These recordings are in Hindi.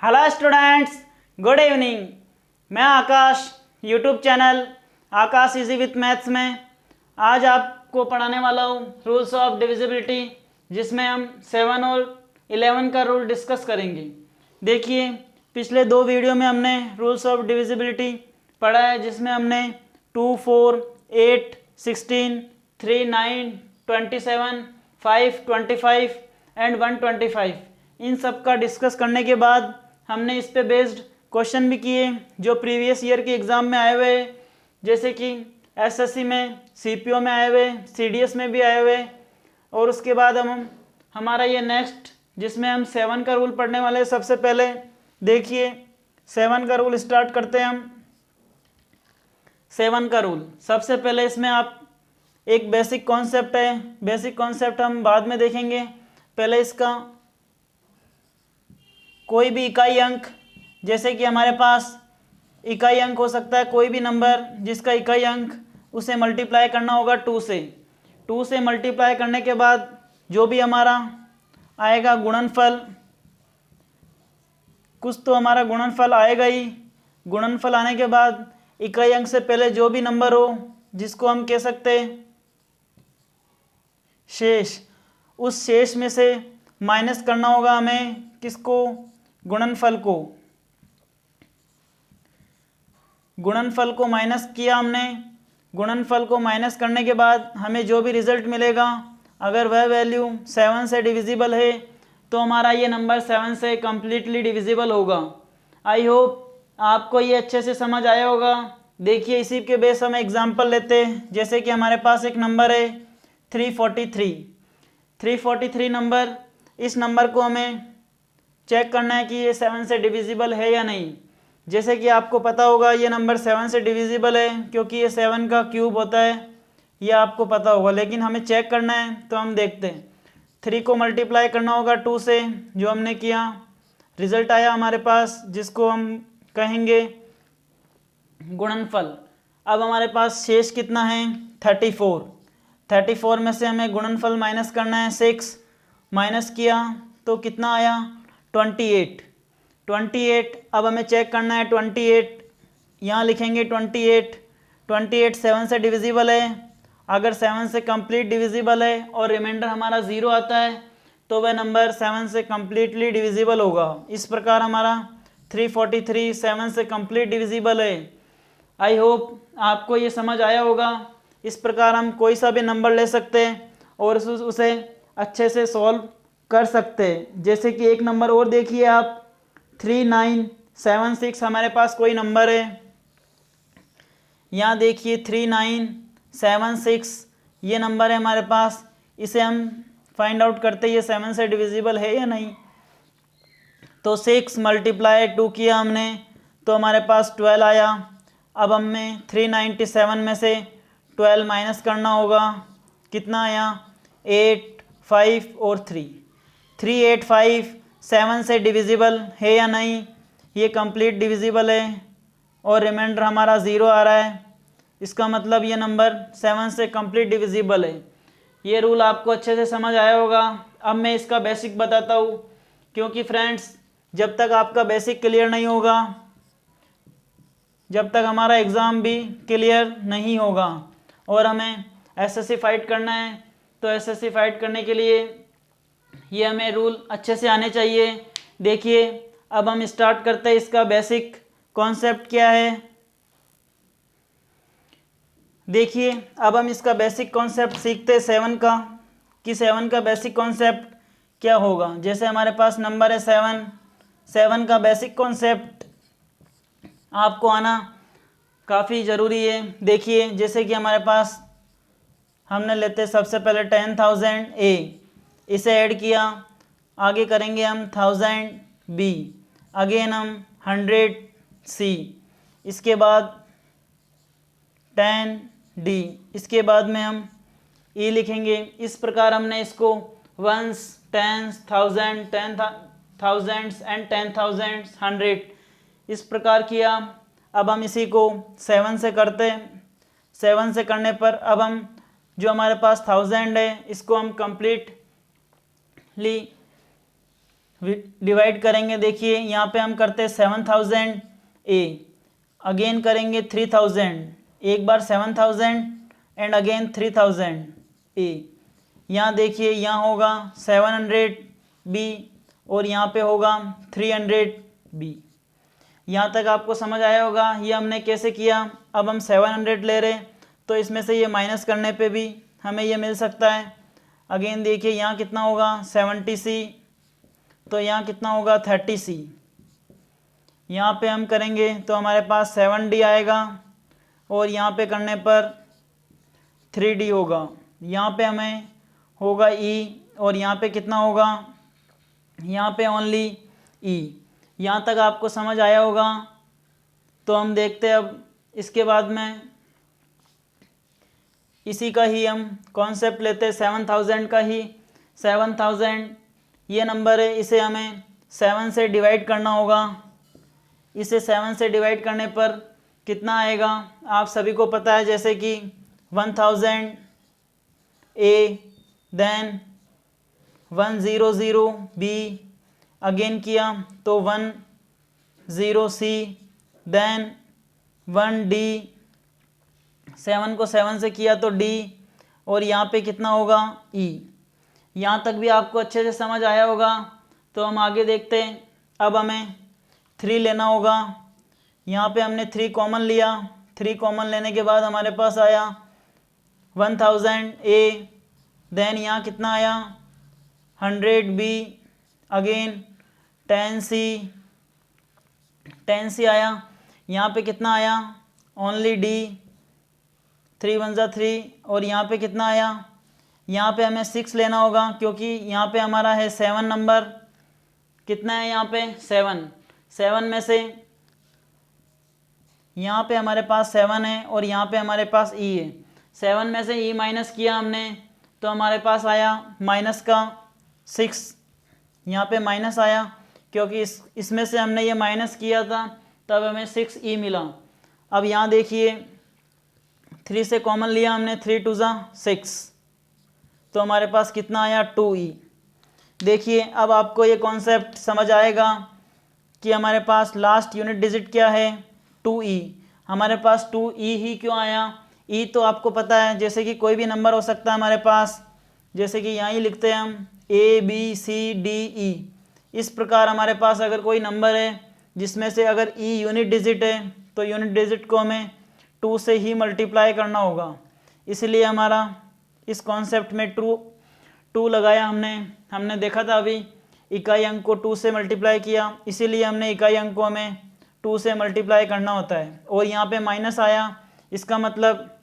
Hello students, good evening. मैं Aakash, YouTube channel Aakash easy with maths में आज आपको पढ़ाने वाला हूँ रूल्स ऑफ डिविजिबिलिटी, जिसमें हम 7 और 11 का रूल डिस्कस करेंगे। देखिए, पिछले 2 वीडियो में हमने रूल्स ऑफ डिविजिबिलिटी पढ़ा है, जिसमें हमने 2, 4, 8, 16, 3, 9, 27, 5, 25 एंड 125 इन सब का डिस्कस करने के बाद हमने इस पे बेस्ड क्वेश्चन भी किए जो प्रीवियस ईयर के एग्ज़ाम में आए हुए, जैसे कि एसएससी में, सीपीओ में आए हुए, सीडीएस में भी आए हुए। और उसके बाद हम हमारा ये नेक्स्ट जिसमें हम 7 का रूल पढ़ने वाले हैं। सबसे पहले देखिए 7 का रूल स्टार्ट करते हैं हम। 7 का रूल सबसे पहले इसमें आप एक बेसिक कॉन्सेप्ट है, बेसिक कॉन्सेप्ट हम बाद में देखेंगे। पहले इसका कोई भी इकाई अंक, जैसे कि हमारे पास इकाई अंक हो सकता है कोई भी नंबर जिसका इकाई अंक, उसे मल्टीप्लाई करना होगा 2 से। 2 से मल्टीप्लाई करने के बाद जो भी हमारा आएगा गुणनफल, कुछ तो हमारा गुणनफल आएगा ही। गुणनफल आने के बाद इकाई अंक से पहले जो भी नंबर हो, जिसको हम कह सकते हैं शेष, उस शेष में से माइनस करना होगा हमें किसको, गुणनफल को। गुणनफल को माइनस किया हमने। गुणनफल को माइनस करने के बाद हमें जो भी रिजल्ट मिलेगा, अगर वह वैल्यू 7 से डिविजिबल है तो हमारा ये नंबर 7 से कम्प्लीटली डिविजिबल होगा। आई होप आपको ये अच्छे से समझ आया होगा। देखिए, इसी के बेस हम एग्जांपल लेते हैं। जैसे कि हमारे पास एक नंबर है 343 नंबर। इस नंबर को हमें चेक करना है कि ये 7 से डिविजिबल है या नहीं। जैसे कि आपको पता होगा ये नंबर 7 से डिविजिबल है, क्योंकि ये 7 का क्यूब होता है, ये आपको पता होगा। लेकिन हमें चेक करना है, तो हम देखते हैं। 3 को मल्टीप्लाई करना होगा 2 से, जो हमने किया। रिजल्ट आया हमारे पास, जिसको हम कहेंगे गुणनफल। अब हमारे पास शेष कितना है, 34 में से हमें गुणनफल माइनस करना है। 6 माइनस किया तो कितना आया, 28। अब हमें चेक करना है 28, यहाँ लिखेंगे 28 7 से डिविजिबल है। अगर 7 से कंप्लीट डिविजिबल है और रिमाइंडर हमारा 0 आता है तो वह नंबर 7 से कम्प्लीटली डिविजिबल होगा। इस प्रकार हमारा 343 7 से कंप्लीट डिविजिबल है। आई होप आपको ये समझ आया होगा। इस प्रकार हम कोई सा भी नंबर ले सकते हैं और उसे अच्छे से सॉल्व कर सकते हैं। जैसे कि एक नंबर और देखिए आप, 3976 हमारे पास कोई नंबर है। यहाँ देखिए 3976 ये नंबर है हमारे पास। इसे हम फाइंड आउट करते हैं ये 7 से डिविजिबल है या नहीं। तो 6 मल्टीप्लाई 2 किया हमने, तो हमारे पास 12 आया। अब हमें 397 में से 12 माइनस करना होगा। कितना आया, 8, 5 और 3। 385 7 से डिविजिबल है या नहीं, ये कंप्लीट डिविजिबल है और रिमाइंडर हमारा 0 आ रहा है। इसका मतलब ये नंबर 7 से कंप्लीट डिविजिबल है। ये रूल आपको अच्छे से समझ आया होगा। अब मैं इसका बेसिक बताता हूँ, क्योंकि फ्रेंड्स जब तक आपका बेसिक क्लियर नहीं होगा, जब तक हमारा एग्ज़ाम भी क्लियर नहीं होगा और हमें एसएससी फाइट करना है, तो एसएससी फाइट करने के लिए ये हमें रूल अच्छे से आने चाहिए। देखिए, अब हम स्टार्ट करते हैं। इसका बेसिक कॉन्सेप्ट क्या है, देखिए। अब हम इसका बेसिक कॉन्सेप्ट सीखते हैं 7 का, कि 7 का बेसिक कॉन्सेप्ट क्या होगा। जैसे हमारे पास नंबर है 7 का बेसिक कॉन्सेप्ट आपको आना काफ़ी ज़रूरी है। देखिए, जैसे कि हमारे पास हमने लेते सबसे पहले 10,000 ए, इसे ऐड किया। आगे करेंगे हम 1000 बी, अगेन हम 100 सी, इसके बाद 10 डी, इसके बाद में हम ई लिखेंगे। इस प्रकार हमने इसको वंस, टेंस, थाउजेंड, 10,000 एंड 10,000, 100 इस प्रकार किया। अब हम इसी को 7 से करते हैं। 7 से करने पर अब हम जो हमारे पास 1000 है, इसको हम कंप्लीटली डिवाइड करेंगे। देखिए यहाँ पे हम करते हैं 7000 ए, अगेन करेंगे 3000, एक बार 7000 एंड अगेन 3000 ए। यहाँ देखिए यहाँ होगा 700 बी और यहाँ पे होगा 300 बी। यहाँ तक आपको समझ आया होगा ये हमने कैसे किया। अब हम 700 ले रहे तो इसमें से ये माइनस करने पे भी हमें ये मिल सकता है। अगेन देखिए यहाँ कितना होगा 70C, तो यहाँ कितना होगा 30C। यहाँ पे हम करेंगे तो हमारे पास 7D आएगा और यहाँ पे करने पर 3D होगा। यहाँ पे हमें होगा E और यहाँ पे कितना होगा, यहाँ पे ओनली E। यहाँ तक आपको समझ आया होगा। तो हम देखते हैं अब इसके बाद में इसी का ही हम कॉन्सेप्ट लेते हैं 7000 का ही। 7000 ये नंबर है, इसे हमें 7 से डिवाइड करना होगा। इसे 7 से डिवाइड करने पर कितना आएगा आप सभी को पता है, जैसे कि 1000 ए, देन 100 बी, अगेन किया तो 10C, देन 1D, 7 को 7 से किया तो D, और यहाँ पे कितना होगा E। यहाँ तक भी आपको अच्छे से समझ आया होगा। तो हम आगे देखते हैं। अब हमें 3 लेना होगा। यहाँ पे हमने 3 कॉमन लिया। 3 कॉमन लेने के बाद हमारे पास आया 1000 A, देन यहाँ कितना आया 100 B, अगेन 10C आया। यहाँ पे कितना आया ओनली D, 3 1 3, और यहाँ पे कितना आया, यहाँ पे हमें 6 लेना होगा क्योंकि यहाँ पे हमारा है 7 नंबर। कितना है यहाँ पे 7 में से यहाँ पे हमारे पास 7 है और यहाँ पे हमारे पास E है। 7 में से E माइनस किया हमने तो हमारे पास आया माइनस का 6। यहाँ पे माइनस आया क्योंकि इसमें से हमने ये माइनस किया था, तब हमें 6E मिला। अब यहाँ देखिए 3 से कॉमन लिया हमने, 3 2 6, तो हमारे पास कितना आया 2E। देखिए अब आपको ये कॉन्सेप्ट समझ आएगा कि हमारे पास लास्ट यूनिट डिजिट क्या है 2E। हमारे पास 2E ही क्यों आया, E तो आपको पता है जैसे कि कोई भी नंबर हो सकता है हमारे पास, जैसे कि यहाँ ही लिखते हैं हम ABCDE। इस प्रकार हमारे पास अगर कोई नंबर है जिसमें से अगर E यूनिट डिजिट है तो यूनिट डिजिट को हमें 2 से ही मल्टीप्लाई करना होगा। इसलिए हमारा इस कॉन्सेप्ट में 2 लगाया हमने देखा था अभी इकाई अंक को 2 से मल्टीप्लाई किया, इसीलिए हमने इकाई अंक को हमें 2 से मल्टीप्लाई करना होता है। और यहाँ पे माइनस आया, इसका मतलब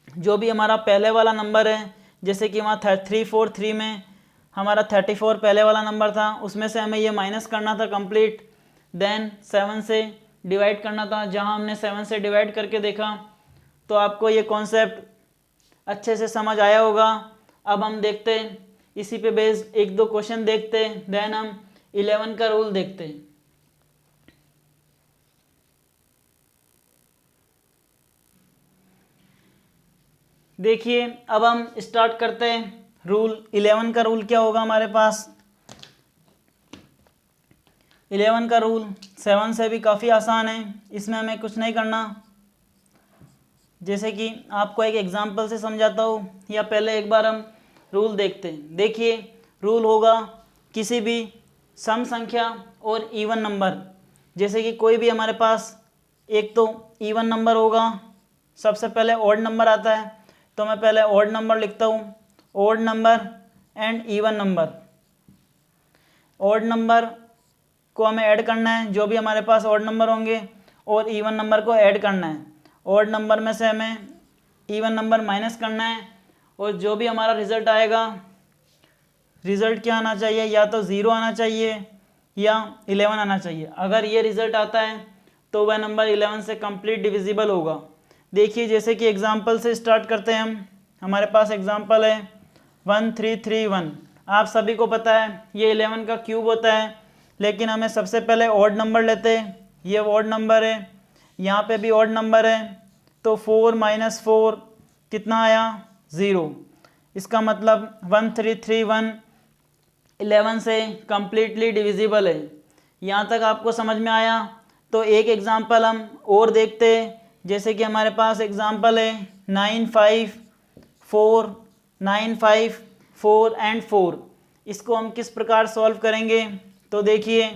जो भी हमारा पहले वाला नंबर है, जैसे कि वहाँ 343 में हमारा 34 पहले वाला नंबर था, उसमें से हमें ये माइनस करना था कंप्लीट, देन 7 से डिवाइड करना था। जहाँ हमने 7 से डिवाइड करके देखा तो आपको ये कॉन्सेप्ट अच्छे से समझ आया होगा। अब हम देखते हैं इसी पे बेस्ड 1-2 क्वेश्चन देखते हैं, देन हम 11 का रूल देखते हैं। देखिए अब हम स्टार्ट करते हैं। रूल 11 का रूल क्या होगा हमारे पास, 11 का रूल 7 से भी काफ़ी आसान है, इसमें हमें कुछ नहीं करना। जैसे कि आपको एक एग्जांपल से समझाता हूँ, या पहले एक बार हम रूल देखते हैं। देखिए रूल होगा किसी भी सम संख्या और इवन नंबर, जैसे कि कोई भी हमारे पास एक तो इवन नंबर होगा, सबसे पहले ऑड नंबर आता है, तो मैं पहले ऑड नंबर लिखता हूँ, odd number and even number. Odd number को हमें ऐड करना है, जो भी हमारे पास ऑड नंबर होंगे, और इवन नंबर को ऐड करना है। ऑड नंबर में से हमें इवन नंबर माइनस करना है, और जो भी हमारा रिज़ल्ट आएगा, रिज़ल्ट क्या आना चाहिए, या तो 0 आना चाहिए या 11 आना चाहिए। अगर ये रिज़ल्ट आता है तो वह नंबर 11 से कंप्लीट डिविजिबल होगा। देखिए जैसे कि एग्जांपल से स्टार्ट करते हैं हम। हमारे पास एग्जांपल है 1331। आप सभी को पता है ये 11 का क्यूब होता है, लेकिन हमें सबसे पहले ऑड नंबर लेते हैं। ये ऑड नंबर है, यहाँ पे भी ऑड नंबर है, तो 4 - 4 कितना आया 0। इसका मतलब 1331 11 से कम्प्लीटली डिविजिबल है। यहाँ तक आपको समझ में आया? तो एक एग्ज़ाम्पल हम और देखते हैं, जैसे कि हमारे पास एग्ज़ाम्पल है 9 5 4 9 5 4 एंड 4। इसको हम किस प्रकार सॉल्व करेंगे? तो देखिए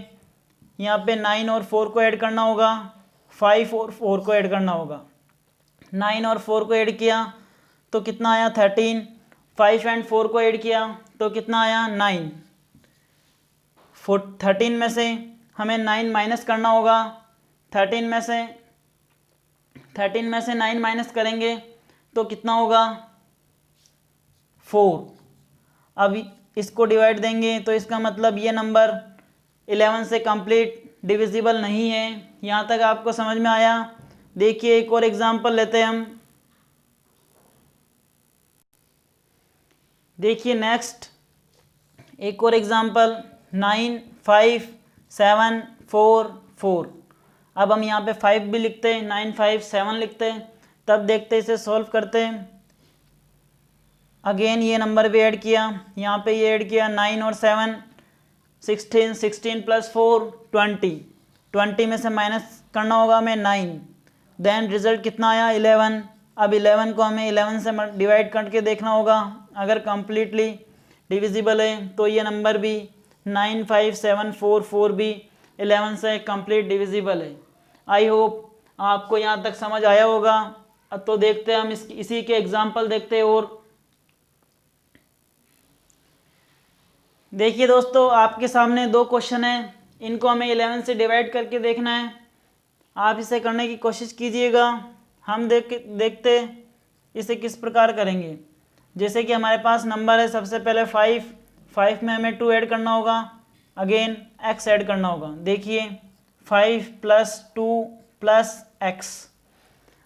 यहाँ पे 9 और 4 को ऐड करना होगा, 5 और 4 को ऐड करना होगा। 9 और 4 को ऐड किया तो कितना आया 13, 5 एंड 4 को ऐड किया तो कितना आया 9। 13 में से हमें 9 माइनस करना होगा, 13 में से 9 माइनस करेंगे तो कितना होगा 4। अब इसको डिवाइड देंगे तो इसका मतलब ये नंबर 11 से कंप्लीट डिविजिबल नहीं है। यहाँ तक आपको समझ में आया? देखिए एक और एग्जांपल लेते हैं हम। देखिए नेक्स्ट एक और एग्जांपल 9 5 7 4 4। अब हम यहाँ पे 5 भी लिखते हैं, 9 5 7 लिखते हैं, तब देखते इसे सॉल्व करते हैं। अगेन ये नंबर भी ऐड किया, यहाँ पे ये ऐड किया 9 और 7 16, 16 प्लस 4 20, 20 में से माइनस करना होगा हमें 9, देन रिजल्ट कितना आया 11। अब 11 को हमें 11 से डिवाइड करके देखना होगा, अगर कम्प्लीटली डिविजिबल है तो ये नंबर भी 9 5 7 4 4 भी 11 से कंप्लीट डिविजिबल है। आई होप आपको यहाँ तक समझ आया होगा। अब तो देखते हैं हम इसी के एग्जाम्पल देखते हैं। और देखिए दोस्तों आपके सामने दो क्वेश्चन हैं, इनको हमें 11 से डिवाइड करके देखना है। आप इसे करने की कोशिश कीजिएगा, हम देखते इसे किस प्रकार करेंगे। जैसे कि हमारे पास नंबर है सबसे पहले 5 में हमें 2 ऐड करना होगा, अगेन x ऐड करना होगा। देखिए 5 + 2 + x,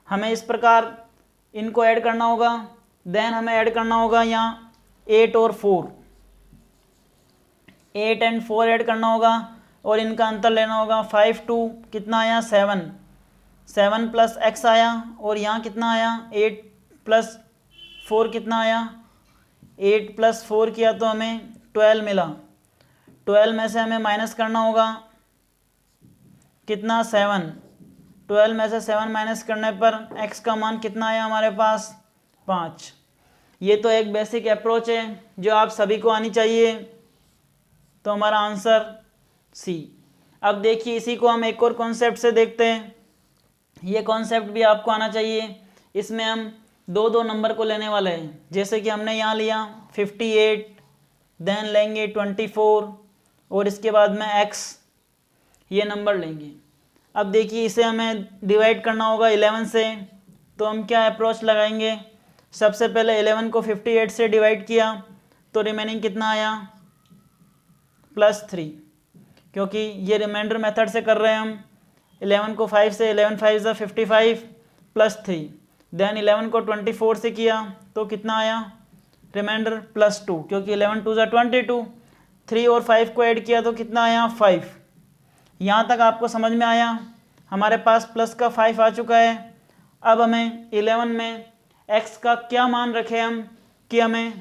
हमें इस प्रकार इनको ऐड करना होगा। देन हमें ऐड करना होगा यहाँ 8 और 4, 8 एंड 4 ऐड करना होगा और इनका अंतर लेना होगा। 5 2 कितना आया 7, 7 + x आया और यहाँ कितना आया 8 + 4 कितना आया 8 + 4 किया तो हमें 12 मिला। 12 में से हमें माइनस करना होगा कितना 7, 12 में से 7 माइनस करने पर x का मान कितना आया हमारे पास 5। ये तो एक बेसिक अप्रोच है जो आप सभी को आनी चाहिए, तो हमारा आंसर सी। अब देखिए इसी को हम एक और कॉन्सेप्ट से देखते हैं, ये कॉन्सेप्ट भी आपको आना चाहिए। इसमें हम दो नंबर को लेने वाले हैं, जैसे कि हमने यहाँ लिया 58, देन लेंगे 24 और इसके बाद में x ये नंबर लेंगे। अब देखिए इसे हमें डिवाइड करना होगा 11 से, तो हम क्या अप्रोच लगाएंगे। सबसे पहले 11 को 58 से डिवाइड किया तो रिमेनिंग कितना आया +3, क्योंकि ये रिमाइंडर मेथड से कर रहे हैं हम। 11 को 5 से, 11 5 = 55 +3, देन 11 को 24 से किया तो कितना आया रिमाइंडर +2, क्योंकि 11 2 = 22, 3 और 5 को ऐड किया तो कितना आया 5। यहाँ तक आपको समझ में आया? हमारे पास प्लस का 5 आ चुका है। अब हमें 11 में x का क्या मान रखें हम कि हमें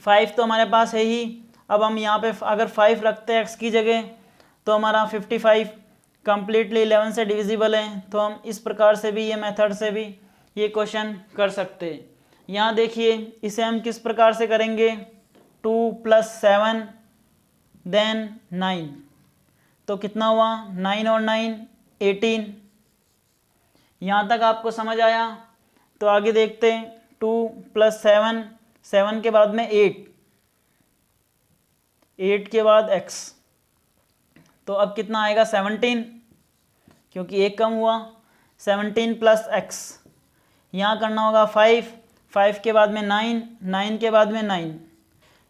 5 तो हमारे पास है ही। अब हम यहाँ पे अगर 5 रखते हैं x की जगह तो हमारा 55 कम्प्लीटली 11 से डिविजिबल है। तो हम इस प्रकार से भी, ये मेथड से भी ये क्वेश्चन कर सकते हैं। यहाँ देखिए इसे हम किस प्रकार से करेंगे, 2 + 7 देन 9, तो कितना हुआ 9 और 9 18। यहाँ तक आपको समझ आया? तो आगे देखते हैं 2 + 7, 7 के बाद में 8, 8 के बाद x, तो अब कितना आएगा 17, क्योंकि एक कम हुआ। 17 + x, यहाँ करना होगा 5, 5 के बाद में 9, 9 के बाद में 9,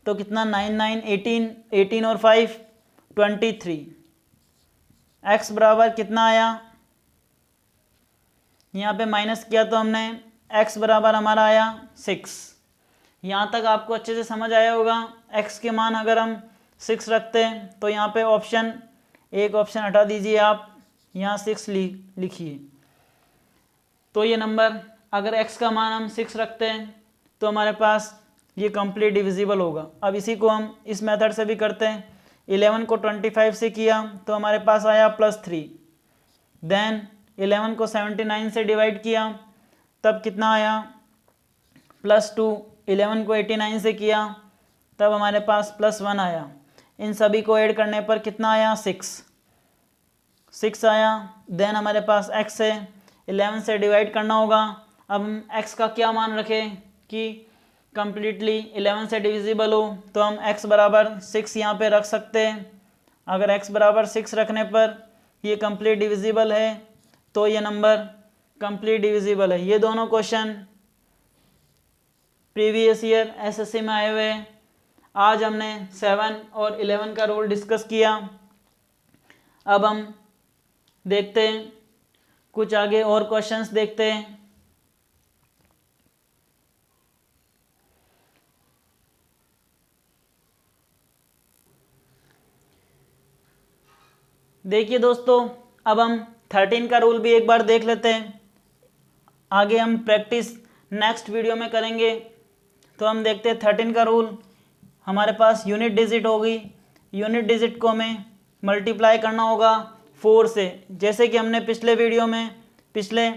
तो कितना 9 9 18, 18 और 5 23, x बराबर कितना आया, यहाँ पे माइनस किया तो हमने x बराबर हमारा आया 6। यहाँ तक आपको अच्छे से समझ आया होगा। x के मान अगर हम 6 रखते हैं तो यहाँ पे एक ऑप्शन हटा दीजिए, आप यहाँ 6 लिखिए। तो ये नंबर अगर x का मान हम 6 रखते हैं तो हमारे पास ये कंप्लीट डिविजिबल होगा। अब इसी को हम इस मेथड से भी करते हैं। 11 को 25 से किया तो हमारे पास आया +3। देन 11 को 79 से डिवाइड किया तब कितना आया +2। 11 को 89 से किया तब हमारे पास +1 आया। इन सभी को ऐड करने पर कितना आया 6 आया। देन हमारे पास x है, 11 से डिवाइड करना होगा। अब हम x का क्या मान रखें कि कम्प्लीटली 11 से डिविजिबल हो, तो हम x बराबर 6 यहाँ पे रख सकते हैं। अगर x बराबर 6 रखने पर ये कंप्लीट डिविजिबल है तो ये नंबर कंप्लीट डिविजिबल है। ये दोनों क्वेश्चन प्रीवियस ईयर एसएससी में आए हुए हैं। आज हमने 7 और 11 का रूल डिस्कस किया। अब हम देखते हैं कुछ आगे और क्वेश्चंस देखते हैं। देखिए दोस्तों, अब हम 13 का रूल भी एक बार देख लेते हैं। आगे हम प्रैक्टिस नेक्स्ट वीडियो में करेंगे। तो हम देखते हैं 13 का रूल। हमारे पास यूनिट डिजिट होगी, यूनिट डिजिट को हमें मल्टीप्लाई करना होगा 4 से। जैसे कि हमने पिछले वीडियो में पिछले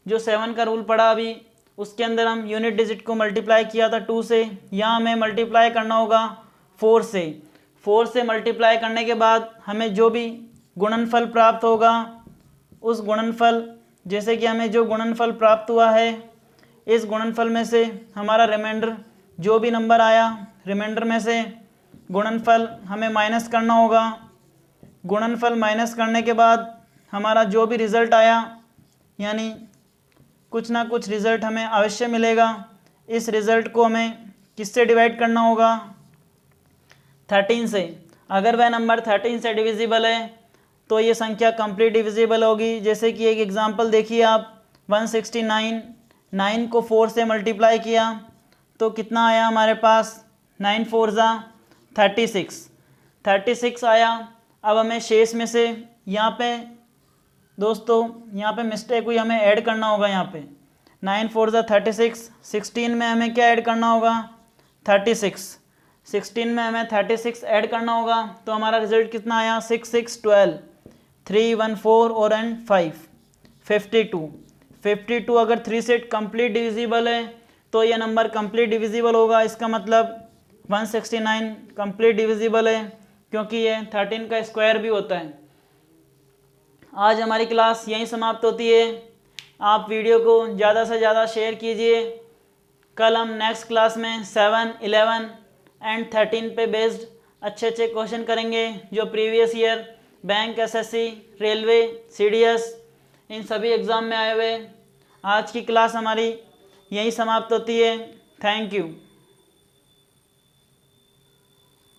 जो 7 का रूल पढ़ा अभी, उसके अंदर हम यूनिट डिजिट को मल्टीप्लाई किया था 2 से। यहाँ हमें मल्टीप्लाई करना होगा 4 से। 4 से मल्टीप्लाई करने के बाद हमें जो भी गुणनफल प्राप्त होगा, उस गुणनफल, जैसे कि हमें जो गुणनफल प्राप्त हुआ है, इस गुणनफल में से हमारा रिमाइंडर जो भी नंबर आया, रिमाइंडर में से गुणनफल हमें माइनस करना होगा। गुणनफल माइनस करने के बाद हमारा जो भी रिज़ल्ट आया, यानी कुछ ना कुछ रिज़ल्ट हमें अवश्य मिलेगा। इस रिज़ल्ट को हमें किससे डिवाइड करना होगा? 13 से। अगर वह नंबर 13 से डिविजिबल है तो ये संख्या कंप्लीट डिविजिबल होगी। जैसे कि एक एग्जांपल देखिए आप, 169, 9 को 4 से मल्टीप्लाई किया तो कितना आया हमारे पास? 9 4 जा 36 आया। अब हमें शेष में से यहाँ पे दोस्तों, यहाँ पे मिस्टेक हुई, हमें ऐड करना होगा। यहाँ पे 9 4 जा 36, 16 में हमें क्या ऐड करना होगा? 36। 16 में हमें 36 ऐड करना होगा तो हमारा रिजल्ट कितना आया? 6 6 12, 3 1 4 और एंड 5 52। अगर 3 से कंप्लीट डिविजिबल है तो ये नंबर कंप्लीट डिविजिबल होगा। इसका मतलब 169 कंप्लीट डिविजिबल है, क्योंकि ये 13 का स्क्वायर भी होता है। आज हमारी क्लास यहीं समाप्त होती है। आप वीडियो को ज़्यादा से ज़्यादा शेयर कीजिए। कल हम नेक्स्ट क्लास में 7, 11 एंड 13 पे बेस्ड अच्छे क्वेश्चन करेंगे, जो previous year bank, SSC, railway, CDS, इन सभी एग्ज़ाम में आए हुए। आज की क्लास हमारी यहीं समाप्त होती है। Thank you.